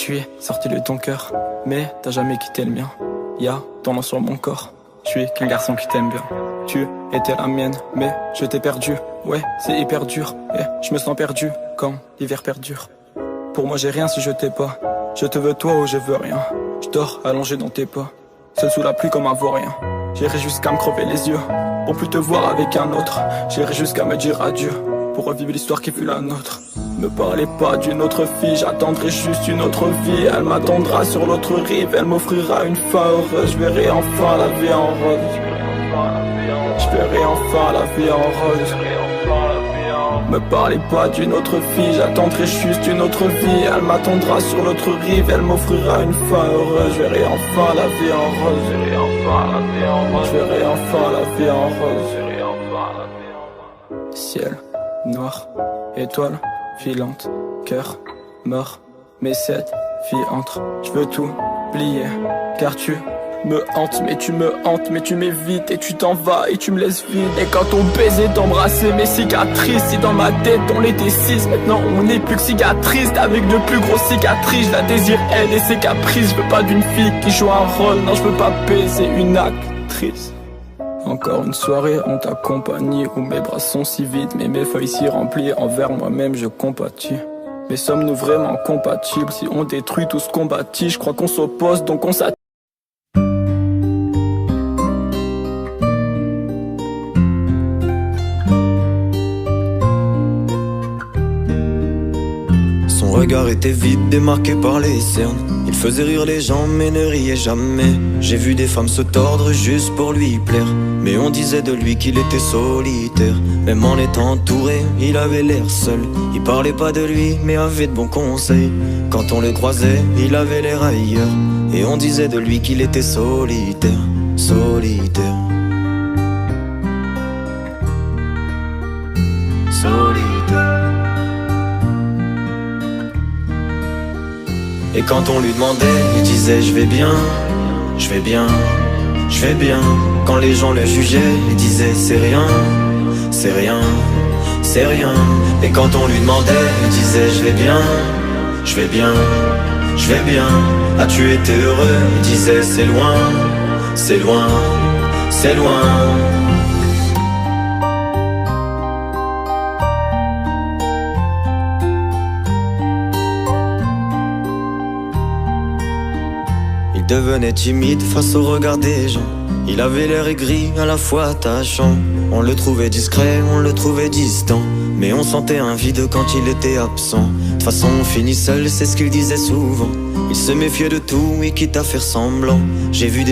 suis sorti de ton cœur, mais t'as jamais quitté le mien. Y'a ton nom sur mon corps, je suis qu'un garçon qui t'aime bien. Tu étais la mienne, mais je t'ai perdu. Ouais, c'est hyper dur, et je me sens perdu quand l'hiver perdure. Pour moi j'ai rien si je t'ai pas. Je te veux toi ou je veux rien. Je dors allongé dans tes pas, seul sous la pluie comme un vaurien. J'irai jusqu'à me crever les yeux pour plus te voir avec un autre. J'irai jusqu'à me dire adieu pour revivre l'histoire qui fut la nôtre. Ne parlez pas d'une autre fille, j'attendrai juste une autre vie. Elle m'attendra sur l'autre rive, elle m'offrira une fin heureuse. Je verrai enfin la vie en rose. Je verrai enfin la vie en rose. Me parlez pas d'une autre fille, j'attendrai juste une autre vie. Elle m'attendra sur l'autre rive, elle m'offrira une fin heureuse. Je verrai enfin la vie en rose. Je verrai enfin la vie en rose. Je verrai enfin la vie en rose. Ciel noir, étoile filante, cœur mort, mais cette vie entre. Je veux tout oublier, car tu me hantes, mais tu me hantes, mais tu m'évites et tu t'en vas et tu me laisses vide. Et quand on baisait, t'embrassais mes cicatrices. Si dans ma tête on était 6, maintenant on n'est plus que cicatrices. Avec de plus grosses cicatrices, je la désire elle et ses caprices. Je veux pas d'une fille qui joue un rôle, non je veux pas baiser une actrice. Encore une soirée en ta compagnie où mes bras sont si vides, mais mes feuilles si remplies. Envers moi-même je compatis. Mais sommes-nous vraiment compatibles? Si on détruit tout ce qu'on bâtit, je crois qu'on s'oppose donc on s'attire. Son regard était vide, démarqué par les cernes. Il faisait rire les gens mais ne riait jamais. J'ai vu des femmes se tordre juste pour lui plaire, mais on disait de lui qu'il était solitaire. Même en étant entouré, il avait l'air seul. Il parlait pas de lui mais avait de bons conseils. Quand on le croisait, il avait l'air ailleurs, et on disait de lui qu'il était solitaire. Solitaire. Solitaire. Et quand on lui demandait, il disait je vais bien, je vais bien, je vais bien. Quand les gens le jugeaient, il disait c'est rien, c'est rien, c'est rien. Et quand on lui demandait, il disait je vais bien, je vais bien, je vais bien. As-tu été heureux? Il disait c'est loin, c'est loin, c'est loin. Il devenait timide face au regard des gens. Il avait l'air aigri, à la fois attachant. On le trouvait discret, on le trouvait distant, mais on sentait un vide quand il était absent. De toute façon on finit seul, c'est ce qu'il disait souvent. Il se méfiait de tout et quitte à faire semblant. J'ai vu des